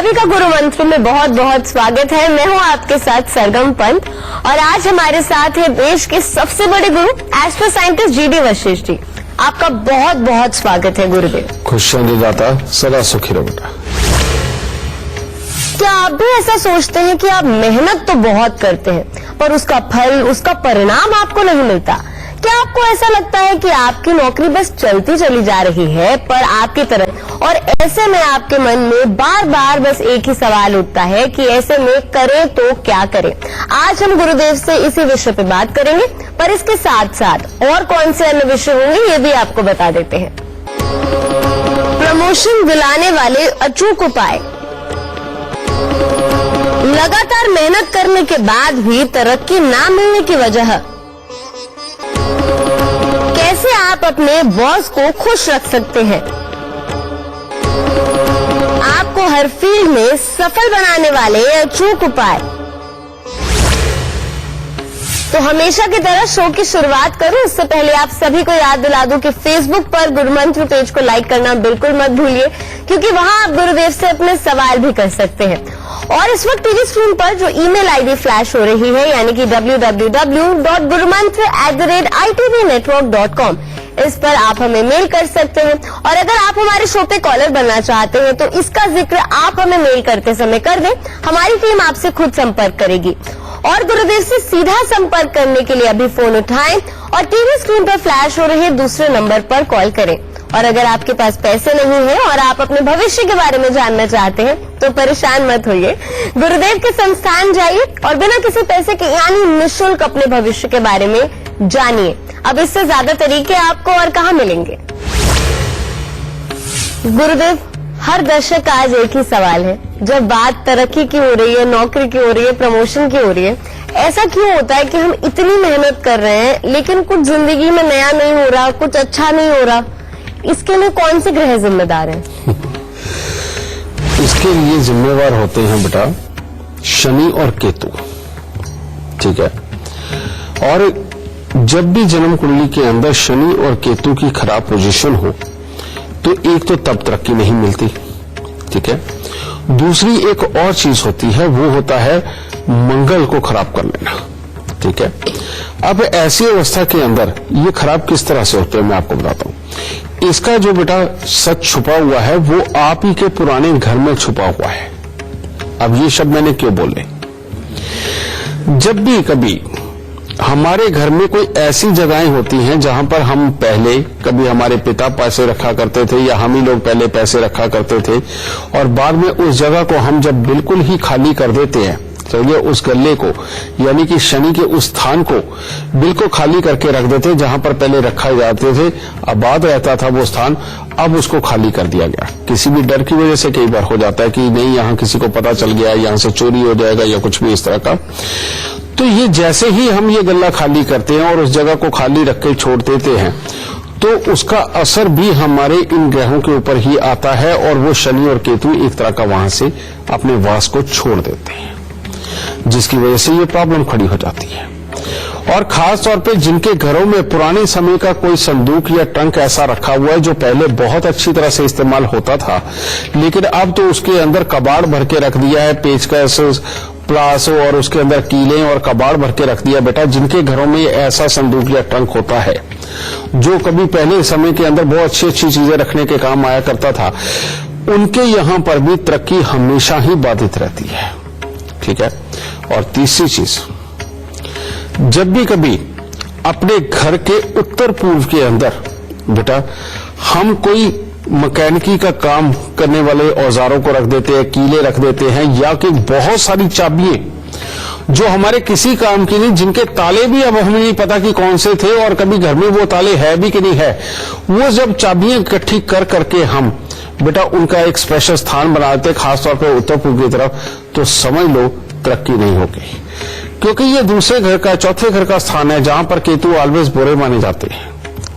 सभी का गुरु मंत्र में बहुत बहुत स्वागत है। मैं हूं आपके साथ सरगम पंत और आज हमारे साथ है देश के सबसे बड़े गुरु astro scientist GD Vashishtha ji. आपका बहुत बहुत स्वागत है गुरुदेव। खुशियां दे दाता, सदा सुखी रहो बेटा। क्या आप भी ऐसा सोचते हैं कि आप मेहनत तो बहुत करते हैं पर उसका फल, उसका परिणाम आपको नहीं मिलता? क्या आपको ऐसा लगता है कि आपकी नौकरी बस चलती चली जा रही है पर आपकी तरह, और ऐसे में आपके मन में बार बार बस एक ही सवाल उठता है कि ऐसे में करें तो क्या करें? आज हम गुरुदेव से इसी विषय पे बात करेंगे, पर इसके साथ साथ और कौन से अन्य विषय होंगे ये भी आपको बता देते हैं। प्रमोशन दिलाने वाले अचूक उपाय। लगातार मेहनत करने के बाद भी तरक्की ना मिलने की वजह। कैसे आप अपने बॉस को खुश रख सकते हैं? आपको हर फील्ड में सफल बनाने वाले अचूक उपाय। तो हमेशा की तरह शो की शुरुआत करूं उससे पहले आप सभी को याद दिला दूं कि फेसबुक पर गुरुमंत्र पेज को लाइक करना बिल्कुल मत भूलिए, क्योंकि वहां आप गुरुदेव से अपने सवाल भी कर सकते हैं। और इस वक्त टीवी स्क्रीन पर जो ईमेल आईडी फ्लैश हो रही है, यानी कि www.gurumantra@itvnetwork.com, इस पर आप हमें मेल कर सकते हैं। और अगर आप हमारे शो पे कॉलर बनना चाहते हैं तो इसका जिक्र आप हमें मेल करते समय कर दें, हमारी टीम आपसे खुद संपर्क करेगी। और गुरुदेव से सीधा संपर्क करने के लिए अभी फोन उठाएं और टीवी स्क्रीन पर फ्लैश हो रहे दूसरे नंबर पर कॉल करें। और अगर आपके पास पैसे नहीं है और आप अपने भविष्य के बारे में जानना चाहते हैं तो परेशान मत होइए, गुरुदेव के संस्थान जाइए और बिना किसी पैसे के यानी निःशुल्क अपने भविष्य के बारे में जानिए। अब इससे ज्यादा तरीके आपको और कहाँ मिलेंगे? गुरुदेव, हर दर्शक का आज एक ही सवाल है। जब बात तरक्की की हो रही है, नौकरी की हो रही है, प्रमोशन की हो रही है, ऐसा क्यों होता है कि हम इतनी मेहनत कर रहे हैं लेकिन कुछ जिंदगी में नया नहीं हो रहा, कुछ अच्छा नहीं हो रहा? इसके लिए कौन से ग्रह जिम्मेदार हैं? इसके लिए जिम्मेवार होते हैं बेटा शनि और केतु, ठीक है। और जब भी जन्म कुंडली के अंदर शनि और केतु की खराब पोजीशन हो तो एक तो तब तरक्की नहीं मिलती, ठीक है। दूसरी एक और चीज होती है, वो होता है मंगल को खराब कर लेना, ठीक है। अब ऐसी अवस्था के अंदर ये खराब किस तरह से होते हैं मैं आपको बताता हूं। इसका जो बेटा सच छुपा हुआ है वो आप ही के पुराने घर में छुपा हुआ है। अब ये शब्द मैंने क्यों बोले? जब भी कभी हमारे घर में कोई ऐसी जगहें होती हैं जहां पर हम पहले कभी हमारे पिता पैसे रखा करते थे या हम ही लोग पहले पैसे रखा करते थे, और बाद में उस जगह को हम जब बिल्कुल ही खाली कर देते हैं, चलिए उस गल्ले को यानी कि शनि के उस स्थान को बिल्कुल खाली करके रख देते जहां पर पहले रखा जाते थे, आबाद रहता था वो स्थान, अब उसको खाली कर दिया गया। किसी भी डर की वजह से कई बार हो जाता है कि नहीं यहाँ किसी को पता चल गया, यहाँ से चोरी हो जाएगा या कुछ भी इस तरह का। तो ये जैसे ही हम ये गल्ला खाली करते हैं और उस जगह को खाली रख के छोड़ देते हैं तो उसका असर भी हमारे इन ग्रहों के ऊपर ही आता है और वो शनि और केतु एक तरह का वहां से अपने वास को छोड़ देते हैं, जिसकी वजह से ये प्रॉब्लम खड़ी हो जाती है। और खास तौर पे जिनके घरों में पुराने समय का कोई संदूक या ट्रंक ऐसा रखा हुआ है जो पहले बहुत अच्छी तरह से इस्तेमाल होता था, लेकिन अब तो उसके अंदर कबाड़ भर के रख दिया है, पेचकस, प्लास और उसके अंदर कीले और कबाड़ भर के रख दिया। बेटा जिनके घरों में ऐसा संदूक या ट्रंक होता है जो कभी पहले समय के अंदर बहुत अच्छी अच्छी चीजें रखने के काम आया करता था, उनके यहां पर भी तरक्की हमेशा ही बाधित रहती है, ठीक है। और तीसरी चीज, जब भी कभी अपने घर के उत्तर पूर्व के अंदर बेटा हम कोई मैकेनिकी का काम करने वाले औजारों को रख देते हैं, कीले रख देते हैं, या कि बहुत सारी चाबियां जो हमारे किसी काम की नहीं, जिनके ताले भी अब हमें नहीं पता कि कौन से थे और कभी घर में वो ताले है भी कि नहीं है, वो जब चाबियां इकट्ठी कर करके हम बेटा उनका एक स्पेशल स्थान बनाते खासतौर पर उत्तर पूर्व की तरफ, तो समझ लो तरक्की नहीं होगी, क्योंकि ये दूसरे घर का, चौथे घर का स्थान है जहां पर केतु ऑलवेज बुरे माने जाते हैं,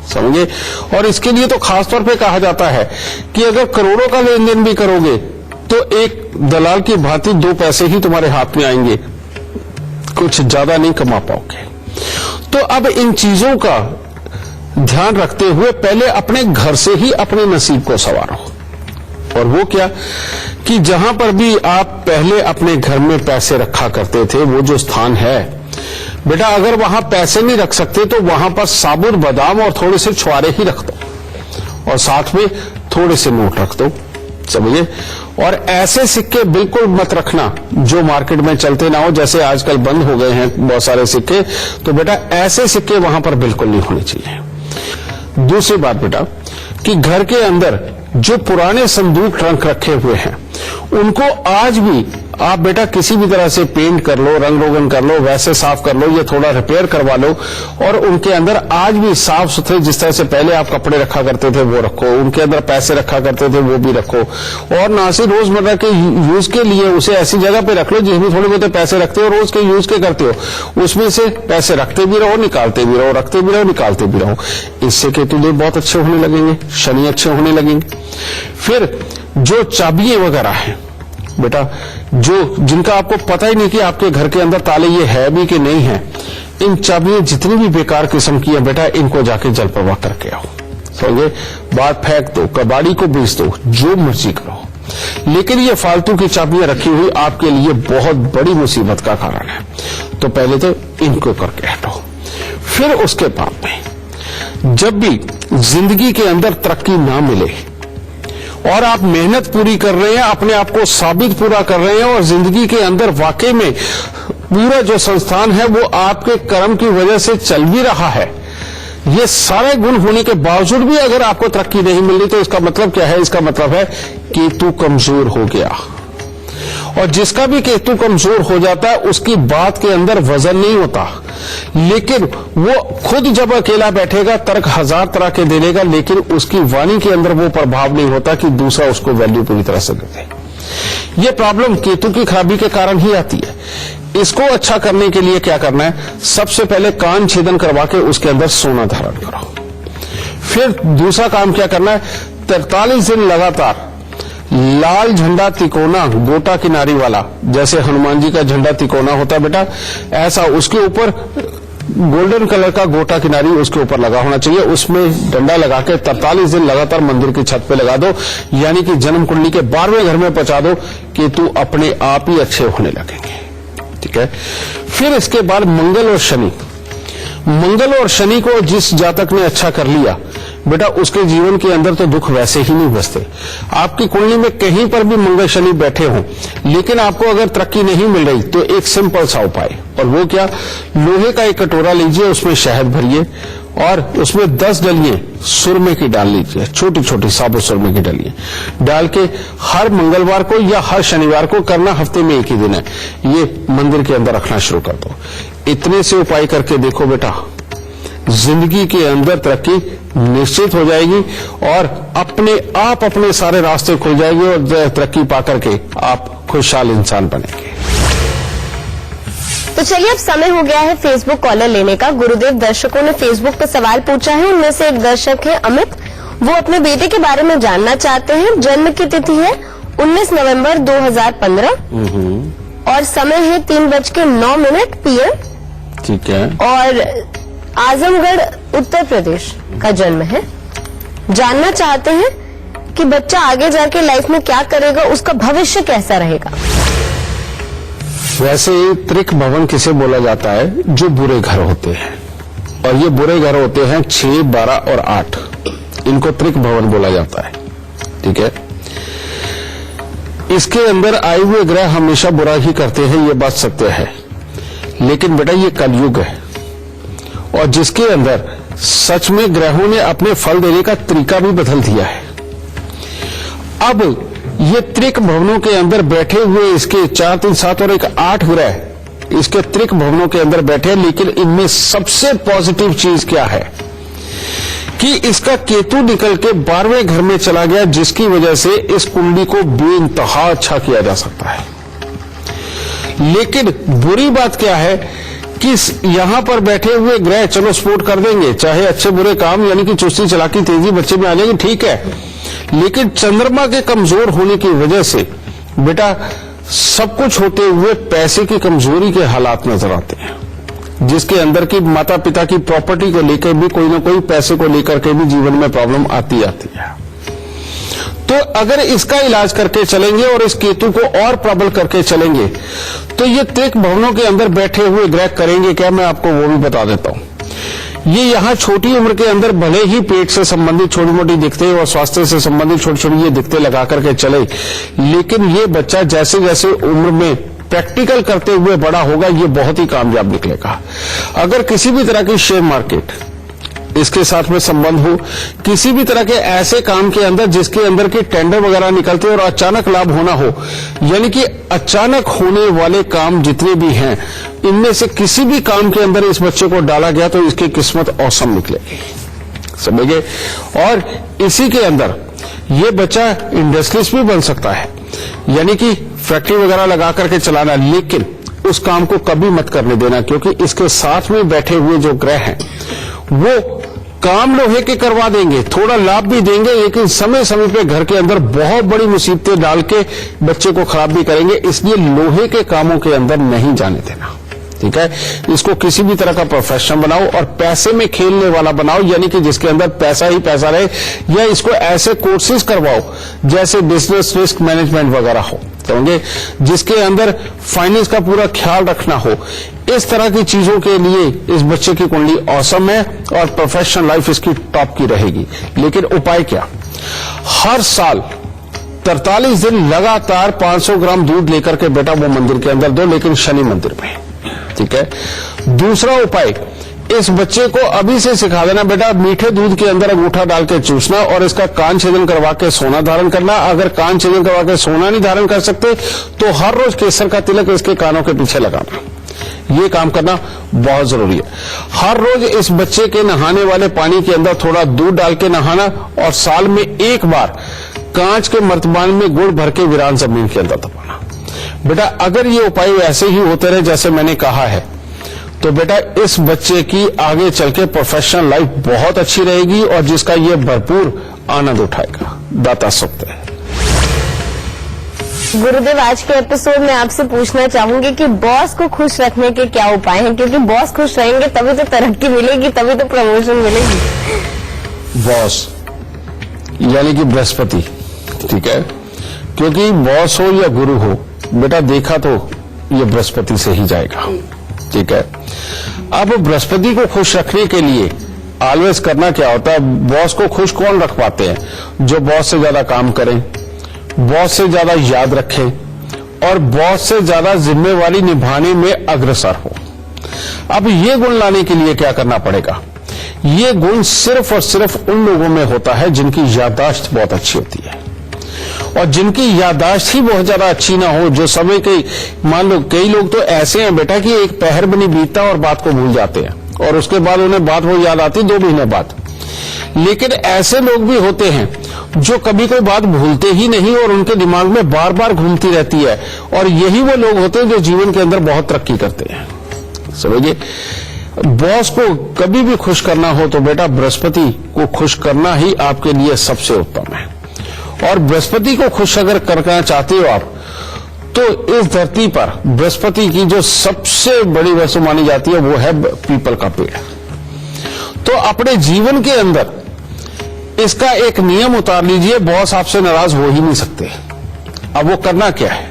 समझे। और इसके लिए तो खासतौर पे कहा जाता है कि अगर करोड़ों का लेन देन भी करोगे तो एक दलाल की भांति 2 पैसे ही तुम्हारे हाथ में आएंगे, कुछ ज्यादा नहीं कमा पाओगे। तो अब इन चीजों का ध्यान रखते हुए पहले अपने घर से ही अपने नसीब को संवारो, और वो क्या कि जहां पर भी आप पहले अपने घर में पैसे रखा करते थे, वो जो स्थान है बेटा, अगर वहां पैसे नहीं रख सकते तो वहां पर साबुत बादाम और थोड़े से छुआरे ही रख दो, और साथ में थोड़े से नोट रख दो, समझिए। और ऐसे सिक्के बिल्कुल मत रखना जो मार्केट में चलते ना हो, जैसे आजकल बंद हो गए हैं बहुत सारे सिक्के, तो बेटा ऐसे सिक्के वहां पर बिल्कुल नहीं होने चाहिए। दूसरी बात बेटा कि घर के अंदर जो पुराने संदूक ट्रंक रखे हुए हैं उनको आज भी आप बेटा किसी भी तरह से पेंट कर लो, रंग रोगन कर लो, वैसे साफ कर लो या थोड़ा रिपेयर करवा लो, और उनके अंदर आज भी साफ सुथरे जिस तरह से पहले आप कपड़े रखा करते थे वो रखो, उनके अंदर पैसे रखा करते थे वो भी रखो, और ना सिर्फ रोजमर्रा के यूज के लिए उसे ऐसी जगह पे रख लो जिसमें थोड़े बहुत पैसे रखते हो, रोज के यूज के करते हो, उसमें से पैसे रखते भी रहो, निकालते भी रहो, रखते भी रहो, निकालते भी रहो। इससे केतु देव बहुत अच्छे होने लगेंगे, शनि अच्छे होने लगेंगे। फिर जो चाबियां वगैरह हैं बेटा, जो जिनका आपको पता ही नहीं कि आपके घर के अंदर ताले ये है भी कि नहीं है, इन चाबियां जितनी भी बेकार किस्म की है बेटा, इनको जाके जल प्रवाह करके आओ, समझे। बात फेंक दो, कबाड़ी को बेच दो, जो मर्जी करो, लेकिन ये फालतू की चाबियां रखी हुई आपके लिए बहुत बड़ी मुसीबत का कारण है। तो पहले तो इनको करके हटो। फिर उसके बाद में जब भी जिंदगी के अंदर तरक्की ना मिले और आप मेहनत पूरी कर रहे हैं, अपने आप को साबित पूरा कर रहे हैं, और जिंदगी के अंदर वाकई में पूरा जो संस्थान है वो आपके कर्म की वजह से चल भी रहा है, ये सारे गुण होने के बावजूद भी अगर आपको तरक्की नहीं मिल रही, तो इसका मतलब क्या है? इसका मतलब है केतु कमजोर हो गया। और जिसका भी केतु कमजोर हो जाता है उसकी बात के अंदर वजन नहीं होता, लेकिन वो खुद जब अकेला बैठेगा तर्क हजार तरह के दे लेगा, लेकिन उसकी वाणी के अंदर वो प्रभाव नहीं होता कि दूसरा उसको वैल्यू पूरी तरह से दे। ये प्रॉब्लम केतु की खराबी के कारण ही आती है। इसको अच्छा करने के लिए क्या करना है? सबसे पहले कान छेदन करवा के उसके अंदर सोना धारण करो। फिर दूसरा काम क्या करना है? 43 दिन लगातार लाल झंडा तिकोना गोटा किनारी वाला, जैसे हनुमान जी का झंडा तिकोना होता है बेटा, ऐसा उसके ऊपर गोल्डन कलर का गोटा किनारी उसके ऊपर लगा होना चाहिए। उसमें डंडा लगा के 43 दिन लगातार मंदिर की छत पे लगा दो, यानी कि जन्म कुंडली के 12वें घर में पहुंचा दो, केतु अपने आप ही अच्छे होने लगेंगे। ठीक है। फिर इसके बाद मंगल और शनि, मंगल और शनि को जिस जातक ने अच्छा कर लिया बेटा, उसके जीवन के अंदर तो दुख वैसे ही नहीं बसते। आपकी कुंडली में कहीं पर भी मंगल शनि बैठे हों, लेकिन आपको अगर तरक्की नहीं मिल रही, तो एक सिंपल सा उपाय, और वो क्या? लोहे का एक कटोरा लीजिए, उसमें शहद भरिए और उसमें 10 डलियां सुरमे की डाल लीजिए, छोटी छोटी साबुत सुरमे की डलियां डाल के हर मंगलवार को या हर शनिवार को करना, हफ्ते में एक ही दिन है, ये मंदिर के अंदर रखना शुरू कर दो। इतने से उपाय करके देखो बेटा, जिंदगी के अंदर तरक्की निश्चित हो जाएगी और अपने आप अपने सारे रास्ते खुल जाएंगे और तरक्की पाकर के आप खुशहाल इंसान बनेंगे। तो चलिए अब समय हो गया है फेसबुक कॉलर लेने का। गुरुदेव, दर्शकों ने फेसबुक पर सवाल पूछा है, उनमें से एक दर्शक है अमित, वो अपने बेटे के बारे में जानना चाहते हैं। जन्म की तिथि है 19 नवंबर 2015 और समय है 3:09 PM। ठीक है। और आजमगढ़ उत्तर प्रदेश का जन्म है। जानना चाहते हैं कि बच्चा आगे जाके लाइफ में क्या करेगा, उसका भविष्य कैसा रहेगा। वैसे त्रिक भवन किसे बोला जाता है? जो बुरे घर होते हैं, और ये बुरे घर होते हैं 6, 12 और 8, इनको त्रिक भवन बोला जाता है। ठीक है। इसके अंदर आए हुए ग्रह हमेशा बुरा ही करते हैं, ये बात सत्य है, लेकिन बेटा ये कलयुग है, और जिसके अंदर सच में ग्रहों ने अपने फल देने का तरीका भी बदल दिया है। अब ये त्रिक भवनों के अंदर बैठे हुए इसके 4, 3, 7 और एक 8 ग्रह इसके त्रिक भवनों के अंदर बैठे, लेकिन इनमें सबसे पॉजिटिव चीज क्या है कि इसका केतु निकल के 12वें घर में चला गया, जिसकी वजह से इस कुंडली को बेइंतहा अच्छा किया जा सकता है। लेकिन बुरी बात क्या है कि यहां पर बैठे हुए ग्रह चलो सपोर्ट कर देंगे, चाहे अच्छे बुरे काम, यानी कि चुस्ती चालाकी तेजी बच्चे में आ जाएगी, ठीक है, लेकिन चंद्रमा के कमजोर होने की वजह से बेटा सब कुछ होते हुए पैसे की कमजोरी के हालात नजर आते हैं, जिसके अंदर की माता पिता की प्रॉपर्टी को लेकर भी कोई ना कोई पैसे को लेकर के भी जीवन में प्रॉब्लम आती है। तो अगर इसका इलाज करके चलेंगे और इस केतु को और प्रबल करके चलेंगे तो ये त्रिक भवनों के अंदर बैठे हुए ग्रह करेंगे क्या, मैं आपको वो भी बता देता हूं। ये यहाँ छोटी उम्र के अंदर भले ही पेट से संबंधित छोटी मोटी दिक्कतें और स्वास्थ्य से संबंधित छोटी छोटी ये दिक्कतें लगा करके चले, लेकिन ये बच्चा जैसे जैसे उम्र में प्रैक्टिकल करते हुए बड़ा होगा ये बहुत ही कामयाब निकलेगा। अगर किसी भी तरह की शेयर मार्केट इसके साथ में संबंध हो, किसी भी तरह के ऐसे काम के अंदर जिसके अंदर के टेंडर वगैरह निकलते और अचानक लाभ होना हो, यानी कि अचानक होने वाले काम जितने भी हैं इनमें से किसी भी काम के अंदर इस बच्चे को डाला गया तो इसकी किस्मत औसम निकलेगी, समझे। और इसी के अंदर ये बच्चा इंडस्ट्रियलिस्ट भी बन सकता है, यानी कि फैक्ट्री वगैरह लगा करके चलाना, लेकिन उस काम को कभी मत करने देना, क्योंकि इसके साथ में बैठे हुए जो ग्रह हैं वो काम लोहे के करवा देंगे, थोड़ा लाभ भी देंगे, लेकिन समय समय पे घर के अंदर बहुत बड़ी मुसीबतें डाल के बच्चे को खराब भी करेंगे। इसलिए लोहे के कामों के अंदर नहीं जाने देना, ठीक है। इसको किसी भी तरह का प्रोफेशन बनाओ और पैसे में खेलने वाला बनाओ, यानी कि जिसके अंदर पैसा ही पैसा रहे, या इसको ऐसे कोर्सेज करवाओ जैसे बिजनेस रिस्क मैनेजमेंट वगैरह हो, समझे, जिसके अंदर फाइनेंस का पूरा ख्याल रखना हो। इस तरह की चीजों के लिए इस बच्चे की कुंडली औसम है और प्रोफेशनल लाइफ इसकी टॉप की रहेगी। लेकिन उपाय क्या, हर साल 43 दिन लगातार 500 ग्राम दूध लेकर के बेटा वो मंदिर के अंदर दो, लेकिन शनि मंदिर में, ठीक है। दूसरा उपाय, इस बच्चे को अभी से सिखा देना बेटा मीठे दूध के अंदर अंगूठा डाल के चूसना और इसका कान छेदन करवा के सोना धारण करना। अगर कान छेदन करवा के सोना नहीं धारण कर सकते तो हर रोज केसर का तिलक इसके कानों के पीछे लगाना, ये काम करना बहुत जरूरी है। हर रोज इस बच्चे के नहाने वाले पानी के अंदर थोड़ा दूध डाल के नहाना और साल में एक बार कांच के मर्तबान में गुड़ भर के वीरान जमीन के अंदर दबाना। बेटा अगर ये उपाय ऐसे ही होते रहे जैसे मैंने कहा है तो बेटा इस बच्चे की आगे चल के प्रोफेशनल लाइफ बहुत अच्छी रहेगी और जिसका ये भरपूर आनंद उठाएगा। दाता सुक्त है। गुरुदेव, आज के एपिसोड में आपसे पूछना चाहूंगी कि बॉस को खुश रखने के क्या उपाय हैं, क्योंकि बॉस खुश रहेंगे तभी तो तरक्की मिलेगी, तभी तो प्रमोशन मिलेगी। बॉस यानी कि बृहस्पति, ठीक है, क्योंकि बॉस हो या गुरु हो बेटा देखा तो ये बृहस्पति से ही जाएगा, ठीक है। अब बृहस्पति को खुश रखने के लिए ऑलवेज करना क्या होता है, बॉस को खुश कौन रख पाते हैं, जो बॉस से ज्यादा काम करें, बॉस से ज्यादा याद रखें और बॉस से ज्यादा जिम्मेवारी निभाने में अग्रसर हो। अब ये गुण लाने के लिए क्या करना पड़ेगा, ये गुण सिर्फ और सिर्फ उन लोगों में होता है जिनकी याददाश्त बहुत अच्छी होती है और जिनकी याददाश्त ही बहुत ज्यादा अच्छी ना हो, जो समय के, मान लो कई लोग तो ऐसे हैं बेटा कि एक पहर भी नहीं बीतता और बात को भूल जाते हैं और उसके बाद उन्हें बात वो याद आती 2 महीने बाद। लेकिन ऐसे लोग भी होते हैं जो कभी कोई बात भूलते ही नहीं और उनके दिमाग में बार बार घूमती रहती है, और यही वो लोग होते हैं जो जीवन के अंदर बहुत तरक्की करते हैं, समझिए। बॉस को कभी भी खुश करना हो तो बेटा बृहस्पति को खुश करना ही आपके लिए सबसे उत्तम है। और बृहस्पति को खुश अगर करना चाहते हो आप तो इस धरती पर बृहस्पति की जो सबसे बड़ी वस्तु मानी जाती है वो है पीपल का पेड़। तो अपने जीवन के अंदर इसका एक नियम उतार लीजिए, बॉस आपसे नाराज हो ही नहीं सकते। अब वो करना क्या है,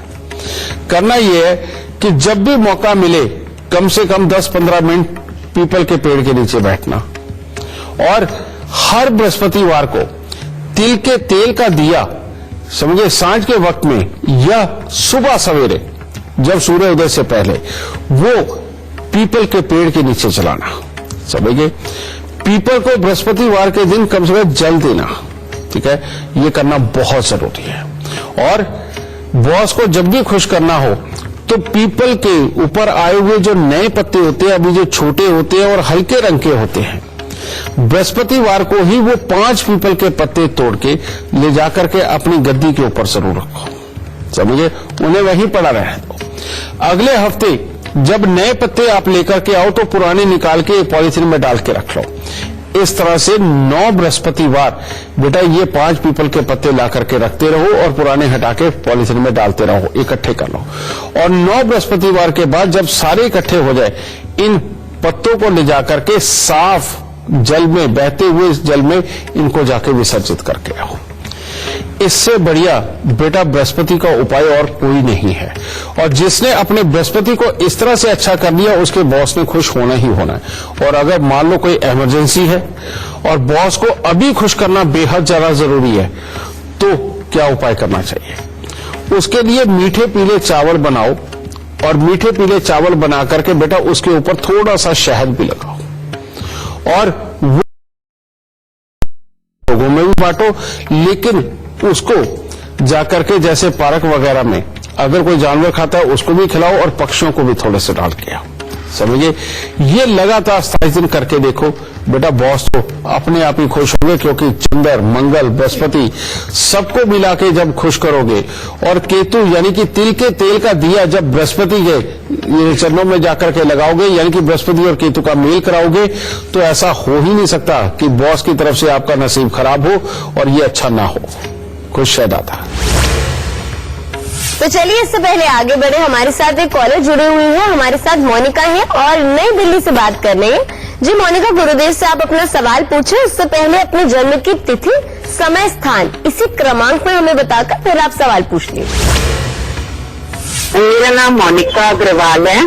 करना यह है कि जब भी मौका मिले कम से कम 10-15 मिनट पीपल के पेड़ के नीचे बैठना और हर बृहस्पतिवार को तिल के तेल का दिया, समझे, सांझ के वक्त में या सुबह सवेरे जब सूर्योदय से पहले वो पीपल के पेड़ के नीचे जलाना, समझे। पीपल को बृहस्पतिवार के दिन कम से कम जल देना, ठीक है, ये करना बहुत जरूरी है। और बॉस को जब भी खुश करना हो तो पीपल के ऊपर आए हुए जो नए पत्ते होते हैं, अभी जो छोटे होते हैं और हल्के रंग के होते हैं, बृहस्पतिवार को ही वो 5 पीपल के पत्ते तोड़ के ले जाकर के अपनी गद्दी के ऊपर जरूर रखो, समझे, उन्हें वहीं पड़ा रहने दो। अगले हफ्ते जब नए पत्ते आप लेकर के आओ तो पुराने निकाल के पॉलीथीन में डाल के रख लो। इस तरह से 9 बृहस्पतिवार बेटा ये 5 पीपल के पत्ते ला करके रखते रहो और पुराने हटा के पॉलीथीन में डालते रहो, इकट्ठे कर लो। और 9 बृहस्पतिवार के बाद जब सारे इकट्ठे हो जाए इन पत्तों को ले जाकर के साफ जल में, बहते हुए इस जल में इनको जाके विसर्जित करके आओ। इससे बढ़िया बेटा बृहस्पति का उपाय और कोई नहीं है। और जिसने अपने बृहस्पति को इस तरह से अच्छा कर लिया उसके बॉस ने खुश होना ही होना है। और अगर मान लो कोई इमरजेंसी है और बॉस को अभी खुश करना बेहद ज्यादा जरूरी है तो क्या उपाय करना चाहिए? उसके लिए मीठे पीले चावल बनाओ और मीठे पीले चावल बना करके बेटा उसके ऊपर थोड़ा सा शहद भी लगाओ और लोगों में भी बांटो, लेकिन उसको जाकर के जैसे पार्क वगैरह में अगर कोई जानवर खाता है उसको भी खिलाओ और पक्षियों को भी थोड़े से डाल के आओ। समझिए, ये लगातार 27 दिन करके देखो बेटा, बॉस तो अपने आप ही खुश होंगे, क्योंकि चंद्र मंगल बृहस्पति सबको मिला के जब खुश करोगे और केतु यानी कि तिल के तेल का दिया जब बृहस्पति के चरणों में जाकर के लगाओगे यानी कि बृहस्पति और केतु का मेल कराओगे तो ऐसा हो ही नहीं सकता कि बॉस की तरफ से आपका नसीब खराब हो और ये अच्छा ना हो। खुश है दादा। तो चलिए इससे पहले आगे बढ़े, हमारे साथ एक कॉलर जुड़ी हुई है, हमारे साथ मोनिका है और नई दिल्ली से बात कर रही है। जी मोनिका, गुरुदेव से आप अपना सवाल पूछे, उससे पहले अपने जन्म की तिथि, समय, स्थान इसी क्रमांक में हमें बताकर फिर आप सवाल पूछ लीजिए। मेरा नाम मोनिका अग्रवाल है।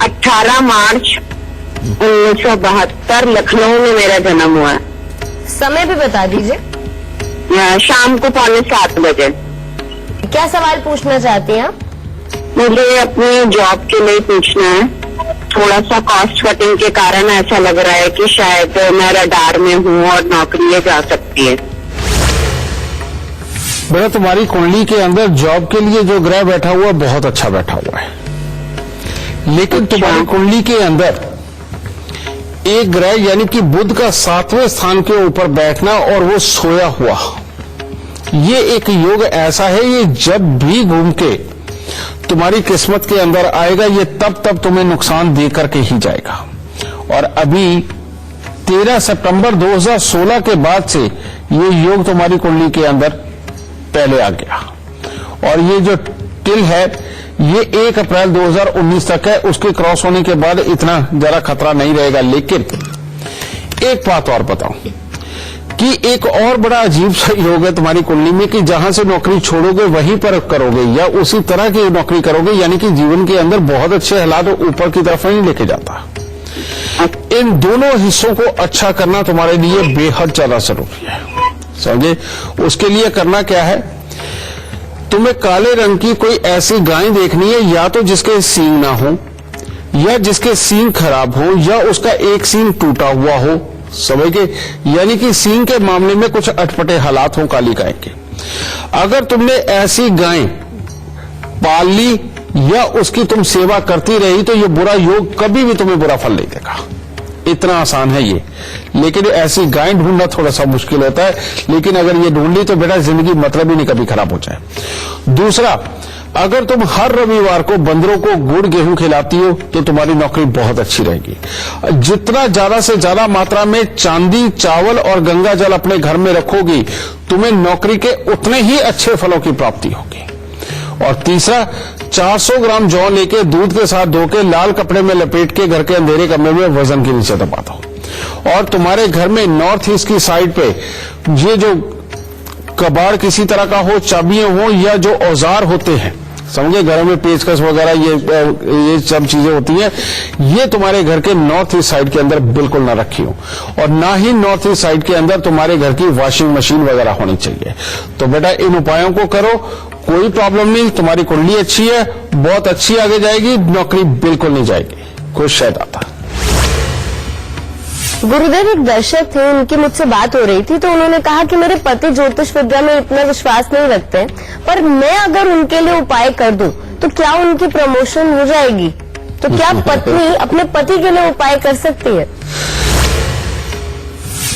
18 मार्च 1972 लखनऊ में मेरा जन्म हुआ है। समय भी बता दीजिए। शाम को 6:45 बजे। क्या सवाल पूछना चाहती हैं आप? मुझे अपनी जॉब के लिए पूछना है। थोड़ा सा कॉस्ट कटिंग के कारण ऐसा लग रहा है कि शायद मैं रडार में हूँ और नौकरी ले जा सकती है। बेटा, तुम्हारी कुंडली के अंदर जॉब के लिए जो ग्रह बैठा हुआ बहुत अच्छा बैठा हुआ है, लेकिन तुम्हारी कुंडली के अंदर एक ग्रह यानी कि बुध का 7वें स्थान के ऊपर बैठना और वो सोया हुआ, ये एक योग ऐसा है, ये जब भी घूम के तुम्हारी किस्मत के अंदर आएगा ये तब तुम्हें नुकसान दे करके ही जाएगा। और अभी 13 सितंबर 2016 के बाद से ये योग तुम्हारी कुंडली के अंदर पहले आ गया और ये जो टिल है ये 1 अप्रैल 2019 तक है। उसके क्रॉस होने के बाद इतना ज्यादा खतरा नहीं रहेगा। लेकिन एक बात और बताऊं कि एक और बड़ा अजीब सा योग है तुम्हारी कुंडली में कि जहां से नौकरी छोड़ोगे वहीं पर करोगे या उसी तरह की नौकरी करोगे, यानी कि जीवन के अंदर बहुत अच्छे हालात ऊपर की तरफ नहीं लेके जाता। इन दोनों हिस्सों को अच्छा करना तुम्हारे लिए बेहद ज्यादा जरूरी है। समझे? उसके लिए करना क्या है, तुम्हें काले रंग की कोई ऐसी गाय देखनी है, या तो जिसके सींग ना हो या जिसके सींग खराब हो या उसका एक सींग टूटा हुआ हो। समझ गए? यानी कि सींग के मामले में कुछ अटपटे हालात हो काली गाय के। अगर तुमने ऐसी गाय पाल ली या उसकी तुम सेवा करती रही तो ये बुरा योग कभी भी तुम्हें बुरा फल नहीं देगा। इतना आसान है ये। लेकिन ऐसी गाय ढूंढना थोड़ा सा मुश्किल होता है, लेकिन अगर ये ढूंढ ली तो बेटा जिंदगी मतलब ही नहीं कभी खराब हो जाए। दूसरा, अगर तुम हर रविवार को बंदरों को गुड़ गेहूं खिलाती हो तो तुम्हारी नौकरी बहुत अच्छी रहेगी। जितना ज्यादा से ज्यादा मात्रा में चांदी, चावल और गंगा जल अपने घर में रखोगी तुम्हें नौकरी के उतने ही अच्छे फलों की प्राप्ति होगी। और तीसरा, 400 ग्राम जौ लेके दूध के साथ धो के लाल कपड़े में लपेट के घर के अंधेरे कमरे में वजन के नीचे दबा दो। और तुम्हारे घर में नॉर्थ ईस्ट की साइड पे ये जो कबाड़ किसी तरह का हो, चाबियां हो या जो औजार होते हैं, समझे, घरों में पेचकस वगैरह ये सब चीजें होती हैं, ये तुम्हारे घर के नॉर्थ ईस्ट साइड के अंदर बिल्कुल ना रखी हो। और ना ही नॉर्थ ईस्ट साइड के अंदर तुम्हारे घर की वॉशिंग मशीन वगैरह होनी चाहिए। तो बेटा इन उपायों को करो, कोई प्रॉब्लम नहीं। तुम्हारी कुंडली अच्छी है, बहुत अच्छी आगे जाएगी, नौकरी बिल्कुल नहीं जाएगी। खुश है दाता। गुरुदेव, एक दर्शक थे, उनकी मुझसे बात हो रही थी तो उन्होंने कहा कि मेरे पति ज्योतिष विद्या में इतना विश्वास नहीं रखते हैं, पर मैं अगर उनके लिए उपाय कर दूं तो क्या उनकी प्रमोशन हो जाएगी? तो क्या पत्नी अपने पति के लिए उपाय कर सकती है?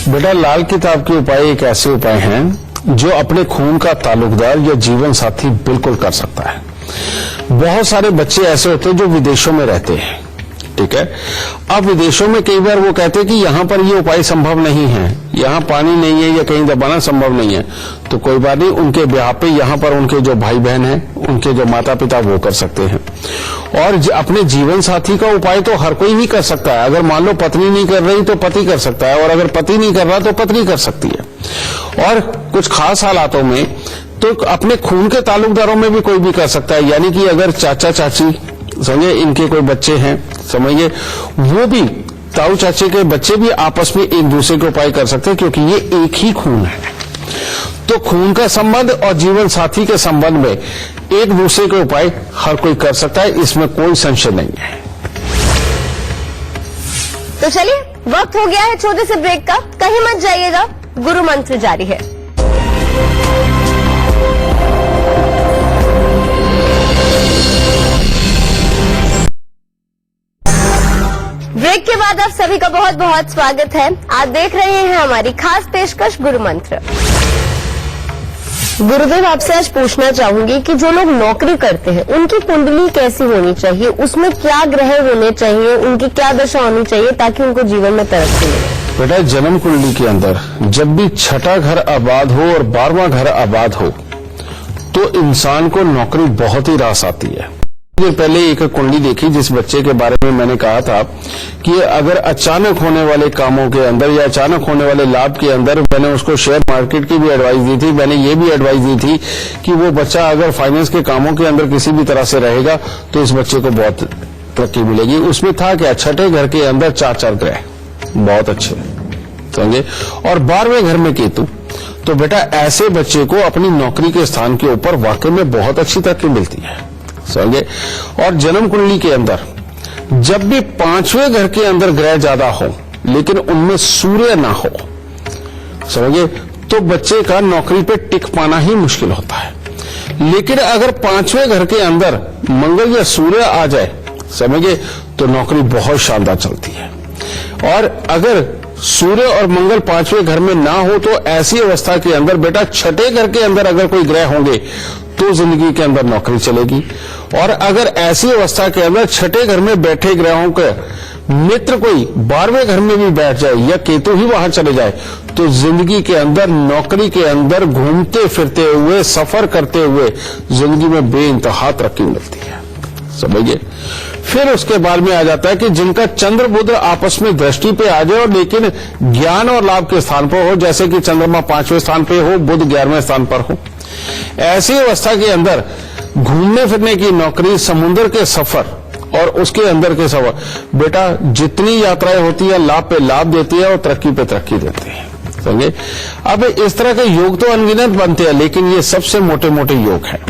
बेटा, लाल किताब के उपाय एक ऐसे उपाय हैं जो अपने खून का ताल्लुकदार या जीवन साथी बिल्कुल कर सकता है। बहुत सारे बच्चे ऐसे होते हैं जो विदेशों में रहते हैं, ठीक है। अब विदेशों में कई बार वो कहते हैं कि यहां पर ये उपाय संभव नहीं है, यहां पानी नहीं है या कहीं दबाना संभव नहीं है। तो कोई बात नहीं, उनके ब्याह पे यहां पर उनके जो भाई बहन हैं, उनके जो माता पिता वो कर सकते हैं। और अपने जीवन साथी का उपाय तो हर कोई ही कर सकता है। अगर मान लो पत्नी नहीं कर रही तो पति कर सकता है, और अगर पति नहीं कर रहा तो पत्नी कर सकती है। और कुछ खास हालातों में तो अपने खून के ताल्लुकदारों में भी कोई भी कर सकता है। यानी कि अगर चाचा चाची समझे इनके कोई बच्चे हैं, समझिए वो भी ताऊ चाचे के बच्चे भी आपस में एक दूसरे के उपाय कर सकते हैं, क्योंकि ये एक ही खून है। तो खून का संबंध और जीवन साथी के संबंध में एक दूसरे के उपाय हर कोई कर सकता है, इसमें कोई संशय नहीं है। तो चलिए वक्त हो गया है छोटे से ब्रेक का, कहीं मत जाइएगा, गुरु मंत्र जारी है। ब्रेक के बाद आप सभी का बहुत बहुत स्वागत है। आप देख रहे हैं हमारी खास पेशकश गुरु मंत्र। गुरुदेव, आपसे आज पूछना चाहूंगी कि जो लोग नौकरी करते हैं उनकी कुंडली कैसी होनी चाहिए, उसमें क्या ग्रह होने चाहिए, उनकी क्या दशा होनी चाहिए ताकि उनको जीवन में तरक्की मिले। बेटा, जन्म कुंडली के अंदर जब भी छठा घर आबाद हो और 12वां घर आबाद हो तो इंसान को नौकरी बहुत ही रास आती है। पहले एक कुंडली देखी जिस बच्चे के बारे में मैंने कहा था कि अगर अचानक होने वाले कामों के अंदर या अचानक होने वाले लाभ के अंदर, मैंने उसको शेयर मार्केट की भी एडवाइस दी थी, मैंने ये भी एडवाइस दी थी कि वो बच्चा अगर फाइनेंस के कामों के अंदर किसी भी तरह से रहेगा तो इस बच्चे को बहुत तरक्की मिलेगी। उसमें था क्या, छठे घर के अंदर 4 ग्रह बहुत अच्छे समझे, और 12वें घर में केतु। तो बेटा ऐसे बच्चे को अपनी नौकरी के स्थान के ऊपर वाकई में बहुत अच्छी तरक्की मिलती है, समझे। और जन्म कुंडली के अंदर जब भी 5वें घर के अंदर ग्रह ज्यादा हो लेकिन उनमें सूर्य ना हो, समझे, तो बच्चे का नौकरी पे टिक पाना ही मुश्किल होता है। लेकिन अगर 5वें घर के अंदर मंगल या सूर्य आ जाए, समझे, तो नौकरी बहुत शानदार चलती है। और अगर सूर्य और मंगल 5वें घर में ना हो तो ऐसी अवस्था के अंदर बेटा छठे घर के अंदर अगर कोई ग्रह होंगे तो जिंदगी के अंदर नौकरी चलेगी। और अगर ऐसी अवस्था के अंदर छठे घर में बैठे ग्रहों के मित्र कोई 12वें घर में भी बैठ जाए या केतु ही वहां चले जाए तो जिंदगी के अंदर नौकरी के अंदर घूमते फिरते हुए सफर करते हुए जिंदगी में बेइंतहा तरक्की मिलती है, समझिए। फिर उसके बाद में आ जाता है कि जिनका चंद्र बुध आपस में दृष्टि पे आ जाए और लेकिन ज्ञान और लाभ के स्थान पर हो, जैसे कि चंद्रमा 5वें स्थान पे हो, बुध 11वें स्थान पर हो, ऐसी अवस्था के अंदर घूमने फिरने की नौकरी, समुद्र के सफर और उसके अंदर के सफर, बेटा जितनी यात्राएं होती है लाभ पे लाभ देती है और तरक्की पे तरक्की देती है, समझे। अब इस तरह के योग तो अनगिनत बनते हैं लेकिन ये सबसे मोटे मोटे योग हैं।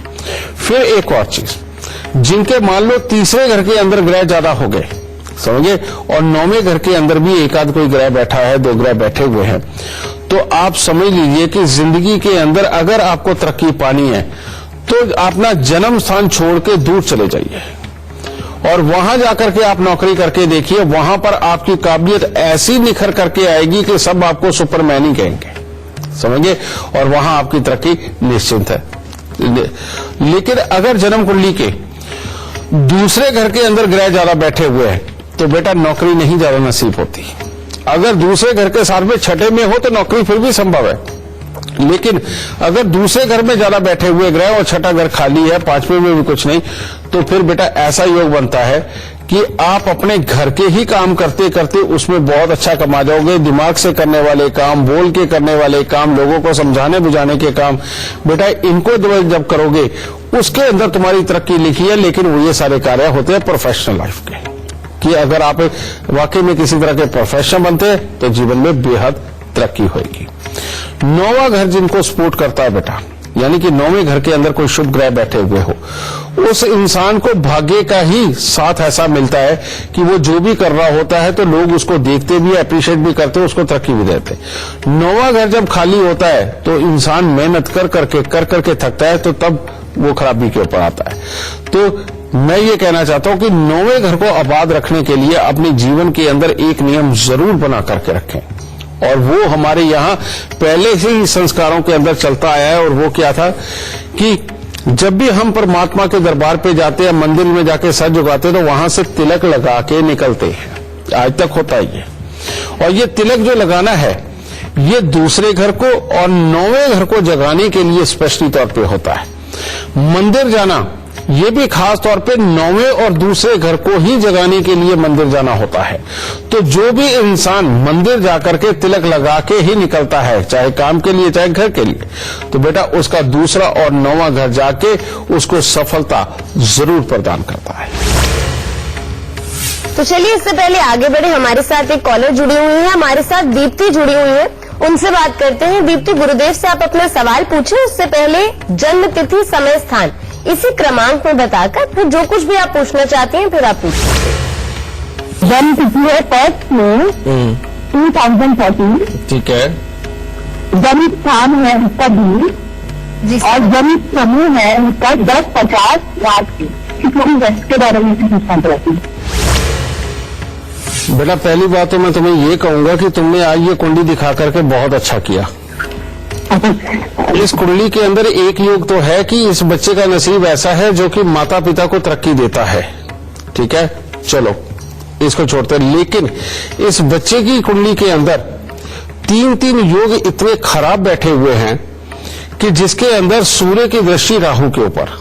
फिर एक और चीज, जिनके मान लो 3रे घर के अंदर ग्रह ज्यादा हो गए, समझे, और 9वें घर के अंदर भी एक आध कोई ग्रह बैठा है, 2 ग्रह बैठे हुए हैं, तो आप समझ लीजिए कि जिंदगी के अंदर अगर आपको तरक्की पानी है तो अपना जन्म स्थान छोड़ के दूर चले जाइए और वहां जाकर के आप नौकरी करके देखिए। वहां पर आपकी काबिलियत ऐसी निखर करके आएगी कि सब आपको सुपरमैन ही कहेंगे, समझिए, और वहां आपकी तरक्की निश्चित है। लेकिन अगर जन्म कुंडली के 2रे घर के अंदर ग्रह ज्यादा बैठे हुए हैं तो बेटा नौकरी नहीं ज्यादा नसीब होती। अगर 2रे घर के साथ में छठे में हो तो नौकरी फिर भी संभव है, लेकिन अगर 2रे घर में ज्यादा बैठे हुए ग्रह और छठा घर खाली है, 5वें में भी कुछ नहीं, तो फिर बेटा ऐसा योग बनता है कि आप अपने घर के ही काम करते करते उसमें बहुत अच्छा कमा जाओगे। दिमाग से करने वाले काम, बोल के करने वाले काम, लोगों को समझाने बुझाने के काम, बेटा इनको जब करोगे उसके अंदर तुम्हारी तरक्की लिखी है। लेकिन वो ये सारे कार्य होते हैं प्रोफेशनल लाइफ के, कि अगर आप वाकई में किसी तरह के प्रोफेशनल बनते हैं तो जीवन में बेहद तरक्की होगी। 9वां घर जिनको सपोर्ट करता है बेटा, यानी कि 9वें घर के अंदर कोई शुभ ग्रह बैठे हुए हो, उस इंसान को भाग्य का ही साथ ऐसा मिलता है कि वो जो भी कर रहा होता है तो लोग उसको देखते भी, अप्रिशिएट भी करते, उसको तरक्की भी देते। 9वां घर जब खाली होता है तो इंसान मेहनत कर करके थकता है, तो तब वो खराबी के ऊपर आता है। तो मैं ये कहना चाहता हूं कि 9वें घर को आबाद रखने के लिए अपने जीवन के अंदर एक नियम जरूर बना करके रखें, और वो हमारे यहाँ पहले से ही संस्कारों के अंदर चलता आया है। और वो क्या था कि जब भी हम परमात्मा के दरबार पे जाते हैं, मंदिर में जाके सर झुकाते तो वहां से तिलक लगा के निकलते हैं, आज तक होता ही है। और ये तिलक जो लगाना है ये 2रे घर को और 9वें घर को जगाने के लिए स्पेशली तौर पे होता है। मंदिर जाना ये भी खास तौर पे 9वें और दूसरे घर को ही जगाने के लिए मंदिर जाना होता है। तो जो भी इंसान मंदिर जाकर के तिलक लगा के ही निकलता है, चाहे काम के लिए चाहे घर के लिए, तो बेटा उसका दूसरा और 9वां घर जाके उसको सफलता जरूर प्रदान करता है। तो चलिए इससे पहले आगे बढ़े, हमारे साथ एक कॉलर जुड़ी हुई है, हमारे साथ दीप्ति जुड़ी हुई है, उनसे बात करते हैं। दीप्ति, गुरुदेव से आप अपना सवाल पूछें, उससे पहले जन्म तिथि, समय, स्थान इसी क्रमांक में बताकर फिर जो कुछ भी आप पूछना चाहती हैं फिर आप पूछ सकते हैं। जन्म तिथि है 1 मई 2014। ठीक है। जन्म स्थान है उसका भी, जी और जन्म समूह है उसका 10:50 रात की। पूरी वक्त के बारे में पूछना चाहती हूँ। बेटा पहली बात तो मैं तुम्हें ये कहूंगा कि तुमने आज ये कुंडली दिखा करके बहुत अच्छा किया। इस कुंडली के अंदर एक योग तो है कि इस बच्चे का नसीब ऐसा है जो कि माता पिता को तरक्की देता है। ठीक है, चलो इसको छोड़ते हैं। लेकिन इस बच्चे की कुंडली के अंदर 3 योग इतने खराब बैठे हुए हैं कि जिसके अंदर सूर्य की दृष्टि राहु के ऊपर,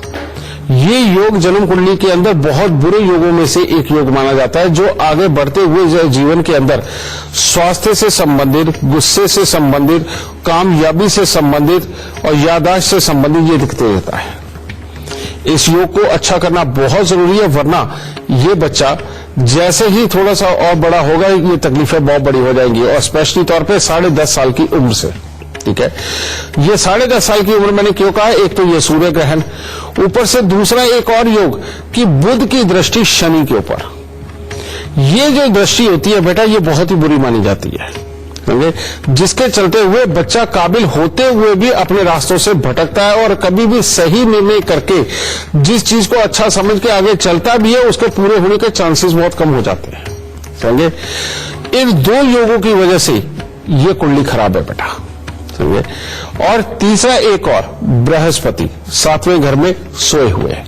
ये योग जन्म कुंडली के अंदर बहुत बुरे योगों में से एक योग माना जाता है, जो आगे बढ़ते हुए जीवन के अंदर स्वास्थ्य से संबंधित, गुस्से से संबंधित, कामयाबी से संबंधित और याददाश्त से संबंधित ये दिखते रहता है। इस योग को अच्छा करना बहुत जरूरी है, वरना ये बच्चा जैसे ही थोड़ा सा और बड़ा होगा ये तकलीफें बहुत बड़ी हो जाएंगी, और स्पेशली तौर पे 10.5 साल की उम्र से। ठीक है, ये 10.5 साल की उम्र मैंने क्यों कहा, एक तो ये सूर्य ग्रहण, ऊपर से दूसरा एक और योग कि बुध की दृष्टि शनि के ऊपर। ये जो दृष्टि होती है बेटा ये बहुत ही बुरी मानी जाती है, समझे, जिसके चलते हुए बच्चा काबिल होते हुए भी अपने रास्तों से भटकता है और कभी भी सही निर्णय करके जिस चीज को अच्छा समझ के आगे चलता भी है उसके पूरे होने के चांसेस बहुत कम हो जाते हैं, समझे। इन 2 योगों की वजह से ये कुंडली खराब है बेटा, समझे। और तीसरा एक और, बृहस्पति 7वें घर में सोए हुए हैं,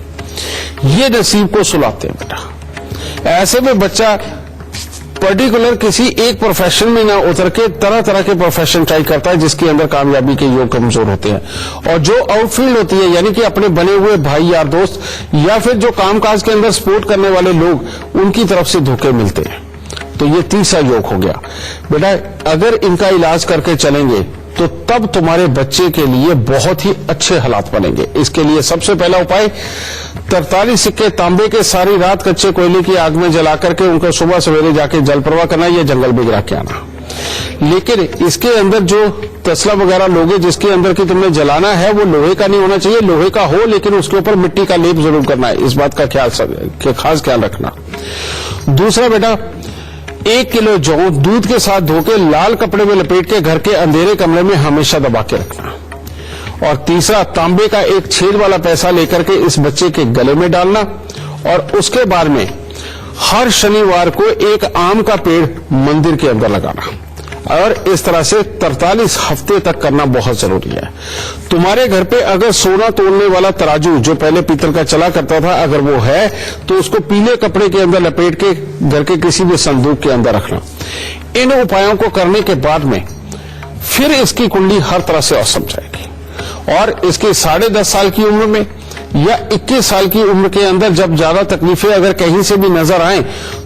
ये नसीब को सुलाते हैं बेटा। ऐसे में बच्चा पर्टिकुलर किसी एक प्रोफेशन में ना उतर के तरह तरह के प्रोफेशन ट्राई करता है जिसके अंदर कामयाबी के योग कमजोर होते हैं, और जो आउटफील्ड होती है यानी कि अपने बने हुए भाई यार दोस्त या फिर जो कामकाज के अंदर सपोर्ट करने वाले लोग, उनकी तरफ से धोखे मिलते हैं। तो ये तीसरा योग हो गया बेटा। अगर इनका इलाज करके चलेंगे तो तब तुम्हारे बच्चे के लिए बहुत ही अच्छे हालात बनेंगे। इसके लिए सबसे पहला उपाय 43 सिक्के तांबे के सारी रात कच्चे कोयले की आग में जला करके उनको सुबह सवेरे जाके जल प्रवाह करना या जंगल में गिरा के आना। लेकिन इसके अंदर जो तसला वगैरह लोगे जिसके अंदर की तुमने जलाना है वो लोहे का नहीं होना चाहिए, लोहे का हो लेकिन उसके ऊपर मिट्टी का लेप जरूर करना है, इस बात का खास ख्याल रखना। दूसरा बेटा 1 किलो जौ दूध के साथ धोके लाल कपड़े में लपेट के घर के अंधेरे कमरे में हमेशा दबा के रखना। और तीसरा तांबे का एक छेद वाला पैसा लेकर के इस बच्चे के गले में डालना, और उसके बाद में हर शनिवार को एक आम का पेड़ मंदिर के अंदर लगाना, और इस तरह से 43 हफ्ते तक करना बहुत जरूरी है। तुम्हारे घर पे अगर सोना तोलने वाला तराजू जो पहले पीतल का चला करता था अगर वो है तो उसको पीले कपड़े के अंदर लपेट के घर के किसी भी संदूक के अंदर रखना। इन उपायों को करने के बाद में फिर इसकी कुंडली हर तरह से औसम जाएगी, और इसके 10.5 साल की उम्र में या 21 साल की उम्र के अंदर जब ज्यादा तकलीफें अगर कहीं से भी नजर आए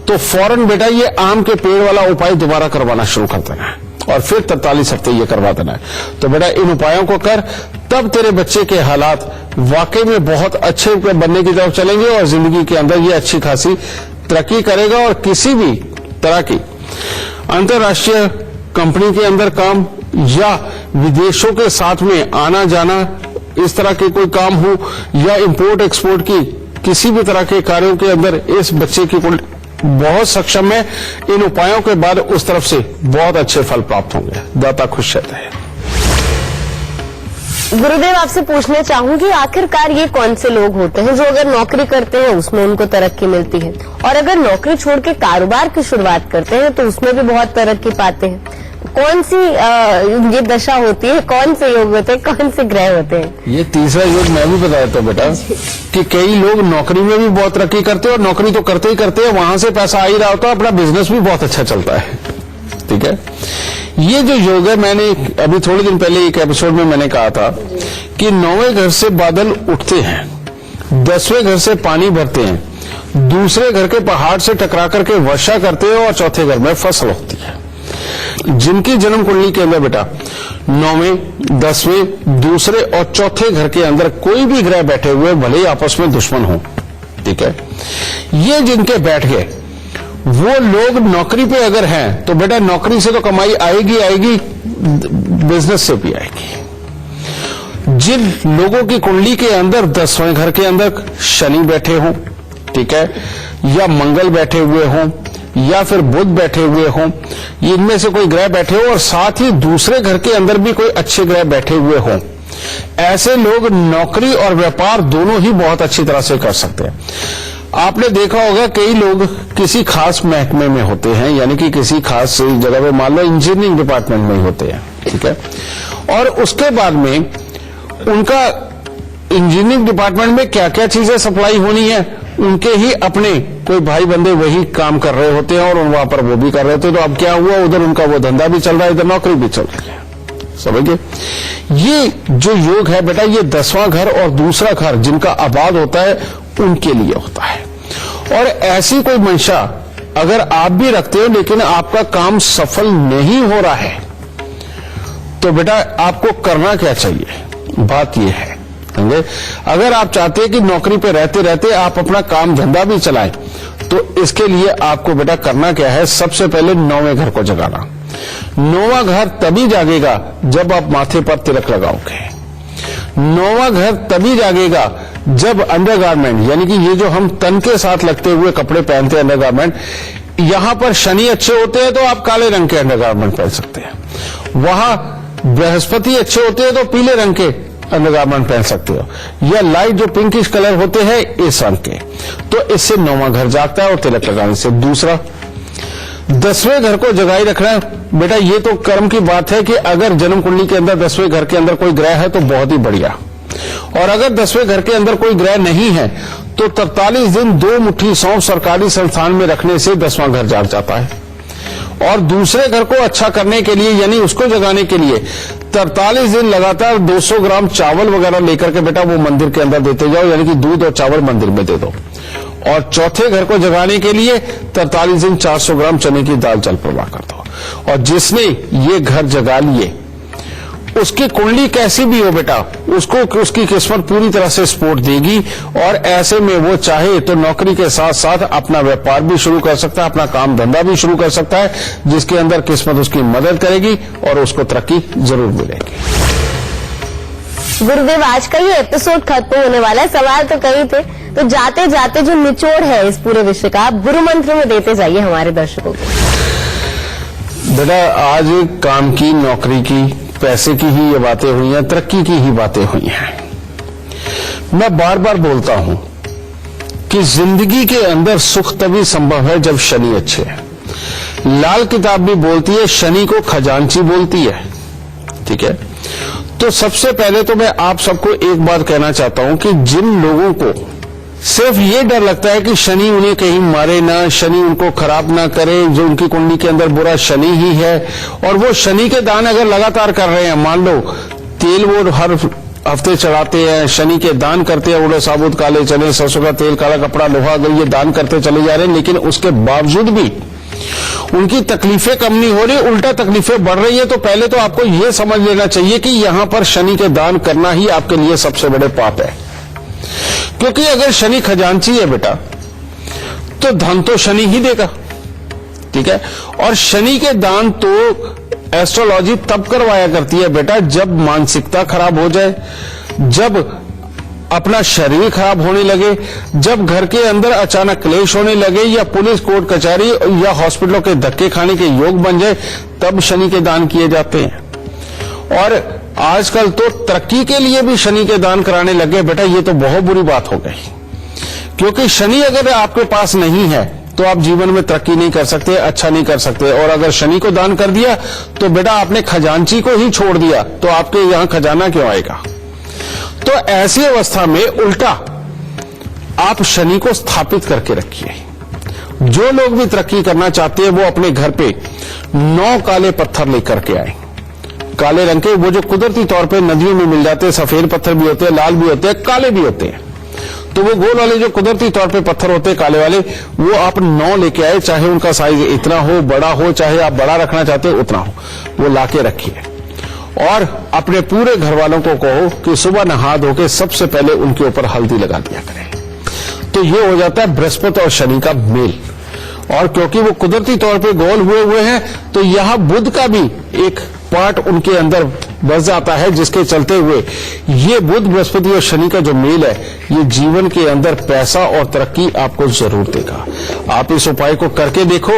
तो फौरन बेटा ये आम के पेड़ वाला उपाय दोबारा करवाना शुरू कर देना है, और फिर 43 हफ्ते ये करवा देना है। तो बेटा इन उपायों को कर, तब तेरे बच्चे के हालात वाकई में बहुत अच्छे बनने की तरफ चलेंगे और जिंदगी के अंदर ये अच्छी खासी तरक्की करेगा, और किसी भी तरह की अंतर्राष्ट्रीय कंपनी के अंदर काम या विदेशों के साथ में आना जाना, इस तरह के कोई काम हो या इंपोर्ट एक्सपोर्ट की किसी भी तरह के कार्यों के अंदर इस बच्चे की बहुत सक्षम है। इन उपायों के बाद उस तरफ से बहुत अच्छे फल प्राप्त होंगे। दाता खुश रहता है। गुरुदेव आपसे पूछना चाहूंगी, आखिरकार ये कौन से लोग होते हैं जो अगर नौकरी करते हैं उसमें उनको तरक्की मिलती है, और अगर नौकरी छोड़ के कारोबार की शुरुआत करते हैं तो उसमें भी बहुत तरक्की पाते हैं? कौन सी ये दशा होती है, कौन से योग होते हैं, कौन से ग्रह होते हैं? ये तीसरा योग मैं भी बता देता हूँ बेटा कि कई लोग नौकरी में भी बहुत तरक्की करते हैं, और नौकरी तो करते ही करते हैं, वहां से पैसा आ ही रहा होता है, अपना बिजनेस भी बहुत अच्छा चलता है। ठीक है, ये जो योग है मैंने अभी थोड़े दिन पहले एक एपिसोड में मैंने कहा था कि 9वें घर से बादल उठते हैं 10वें घर से पानी भरते हैं, दूसरे घर के पहाड़ से टकरा करके वर्षा करते हैं और चौथे घर में फसल होती है। जिनकी जन्म कुंडली के अंदर बेटा 9वें, 10वें, दूसरे और चौथे घर के अंदर कोई भी ग्रह बैठे हुए भले ही आपस में दुश्मन हो, ठीक है, ये जिनके बैठ गए वो लोग नौकरी पे अगर हैं तो बेटा नौकरी से तो कमाई आएगी आएगी, बिजनेस से भी आएगी। जिन लोगों की कुंडली के अंदर 10वें घर के अंदर शनि बैठे हों, ठीक है, या मंगल बैठे हुए हों या फिर बुध बैठे हुए हों, इनमें से कोई ग्रह बैठे हो और साथ ही दूसरे घर के अंदर भी कोई अच्छे ग्रह बैठे हुए हों, ऐसे लोग नौकरी और व्यापार दोनों ही बहुत अच्छी तरह से कर सकते हैं। आपने देखा होगा कई लोग किसी खास महकमे में होते हैं, यानी कि किसी खास जगह पे मान लो इंजीनियरिंग डिपार्टमेंट में होते हैं, ठीक है, और उसके बाद में उनका इंजीनियरिंग डिपार्टमेंट में क्या क्या चीजें सप्लाई होनी है, उनके ही अपने कोई भाई बंदे वही काम कर रहे होते हैं और वहां पर वो भी कर रहे होते हैं। तो अब क्या हुआ, उधर उनका वो धंधा भी चल रहा है, इधर नौकरी भी चल रही है। समझिए, ये जो योग है बेटा, ये 10वां घर और दूसरा घर जिनका आबाद होता है उनके लिए होता है। और ऐसी कोई मंशा अगर आप भी रखते हो लेकिन आपका काम सफल नहीं हो रहा है, तो बेटा आपको करना क्या चाहिए, बात यह है, समझे? अगर आप चाहते हैं कि नौकरी पे रहते रहते आप अपना काम धंधा भी चलाएं, तो इसके लिए आपको बेटा करना क्या है, सबसे पहले 9वें घर को जगाना। 9वां घर तभी जागेगा जब आप माथे पर तिलक लगाओगे। 9वां घर तभी जागेगा जब अंडरगारमेंट, यानी कि ये जो हम तन के साथ लगते हुए कपड़े पहनते हैं अंडरगारमेंट, यहां पर शनि अच्छे होते हैं तो आप काले रंग के अंडरगारमेंट पहन सकते हैं, वहां बृहस्पति अच्छे होते हैं तो पीले रंग के अंडरगारमेंट पहन सकते हो, या लाइट जो पिंकिश कलर होते हैं इस रंग के। तो इससे 9वां घर जागता है और तिलक लगाने से। दूसरा, 10वें घर को जगाई रखना बेटा, ये तो कर्म की बात है कि अगर जन्म कुंडली के अंदर 10वें घर के अंदर कोई ग्रह है तो बहुत ही बढ़िया, और अगर 10वें घर के अंदर कोई ग्रह नहीं है तो 43 दिन 2 मुट्ठी सौंफ सरकारी संस्थान में रखने से 10वां घर जाग जाता है। और दूसरे घर को अच्छा करने के लिए, यानी उसको जगाने के लिए 43 दिन लगातार 200 ग्राम चावल वगैरह लेकर के बेटा वो मंदिर के अंदर देते जाओ, यानी कि दूध और चावल मंदिर में दे दो। और चौथे घर को जगाने के लिए 43 दिन 400 ग्राम चने की दाल जल प्रवाह कर दो। और जिसने ये घर जगा लिए उसकी कुंडली कैसी भी हो बेटा, उसको उसकी किस्मत पूरी तरह से सपोर्ट देगी, और ऐसे में वो चाहे तो नौकरी के साथ साथ अपना व्यापार भी शुरू कर सकता है, अपना काम धंधा भी शुरू कर सकता है, जिसके अंदर किस्मत उसकी मदद करेगी और उसको तरक्की जरूर मिलेगी। गुरुदेव, आज का ये एपिसोड खत्म होने वाला है, सवाल तो कई थे, तो जाते जाते जो निचोड़ है इस पूरे विषय का आप गुरु मंत्र में देते जाइए हमारे दर्शकों को। बेटा, आज काम की, नौकरी की, पैसे की ही ये बातें हुई हैं, तरक्की की ही बातें हुई हैं। मैं बार बार बोलता हूं कि जिंदगी के अंदर सुख तभी संभव है जब शनि अच्छे है। लाल किताब भी बोलती है शनि को खजांची बोलती है, ठीक है। तो सबसे पहले तो मैं आप सबको एक बात कहना चाहता हूं कि जिन लोगों को सिर्फ ये डर लगता है कि शनि उन्हें कहीं मारे ना, शनि उनको खराब ना करे, जो उनकी कुंडली के अंदर बुरा शनि ही है, और वो शनि के दान अगर लगातार कर रहे हैं, मान लो तेल वो हर हफ्ते चढ़ाते हैं, शनि के दान करते हैं, उड़े साबुत काले चने, सरसों का तेल, काला कपड़ा, लोहा, अगर ये दान करते चले जा रहे हैं, लेकिन उसके बावजूद भी उनकी तकलीफें कम नहीं हो रही, उल्टा तकलीफें बढ़ रही है, तो पहले तो आपको यह समझ लेना चाहिए कि यहां पर शनि के दान करना ही आपके लिए सबसे बड़े पाप है। क्योंकि अगर शनि खजांची है बेटा, तो धन तो शनि ही देगा, ठीक है। और शनि के दान तो एस्ट्रोलॉजी तब करवाया करती है बेटा जब मानसिकता खराब हो जाए, जब अपना शरीर खराब होने लगे, जब घर के अंदर अचानक क्लेश होने लगे, या पुलिस कोर्ट कचहरी या हॉस्पिटलों के धक्के खाने के योग बन जाए, तब शनि के दान किए जाते हैं। और आजकल तो तरक्की के लिए भी शनि के दान कराने लगे बेटा, ये तो बहुत बुरी बात हो गई। क्योंकि शनि अगर आपके पास नहीं है तो आप जीवन में तरक्की नहीं कर सकते, अच्छा नहीं कर सकते। और अगर शनि को दान कर दिया तो बेटा आपने खजांची को ही छोड़ दिया, तो आपके यहां खजाना क्यों आएगा। तो ऐसी अवस्था में उल्टा आप शनि को स्थापित करके रखिए। जो लोग भी तरक्की करना चाहते हैं वो अपने घर पे 9 काले पत्थर लेकर के आए, काले रंग के, वो जो कुदरती तौर पे नदियों में मिल जाते हैं, सफेद पत्थर भी होते हैं, लाल भी होते हैं, काले भी होते हैं। तो वो गोल वाले जो कुदरती तौर पे पत्थर होते हैं काले वाले, वो आप 9 लेके आए, चाहे उनका साइज इतना हो, बड़ा हो, चाहे आप बड़ा रखना चाहते हो उतना हो, वो लाके रखिए और अपने पूरे घर वालों को कहो कि सुबह नहा धो के सबसे पहले उनके ऊपर हल्दी लगा दिया करें। तो ये हो जाता है बृहस्पति और शनि का मेल। और क्योंकि वो कुदरती तौर पे गोल हुए हैं, तो यह बुध का भी एक पार्ट उनके अंदर बस जाता है, जिसके चलते हुए ये बुध बृहस्पति और शनि का जो मेल है, ये जीवन के अंदर पैसा और तरक्की आपको जरूर देगा। आप इस उपाय को करके देखो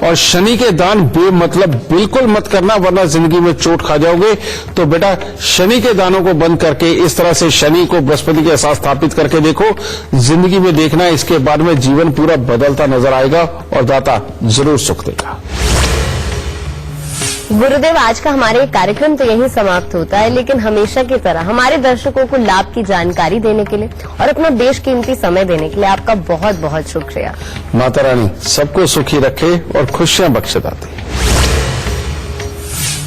और शनि के दान बेमतलब बिल्कुल मत करना, वरना जिंदगी में चोट खा जाओगे। तो बेटा शनि के दानों को बंद करके इस तरह से शनि को बृहस्पति के साथ स्थापित करके देखो, जिंदगी में देखना इसके बाद में जीवन पूरा बदलता नजर आएगा और दाता जरूर सुख देगा। गुरुदेव, आज का हमारे कार्यक्रम तो यही समाप्त होता है, लेकिन हमेशा की तरह हमारे दर्शकों को लाभ की जानकारी देने के लिए और अपना बेशकीमती समय देने के लिए आपका बहुत बहुत शुक्रिया। माता रानी सबको सुखी रखे और खुशियां बख्शे दाती।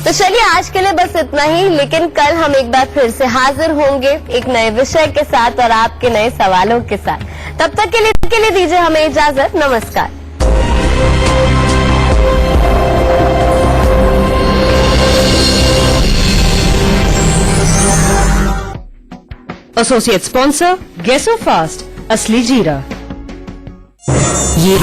तो चलिए आज के लिए बस इतना ही, लेकिन कल हम एक बार फिर से हाजिर होंगे एक नए विषय के साथ और आपके नए सवालों के साथ। तब तक के लिए दीजिए हमें इजाजत। नमस्कार। एसोसिएट स्पॉन्सर गेसो फास्ट असली जीरा। ये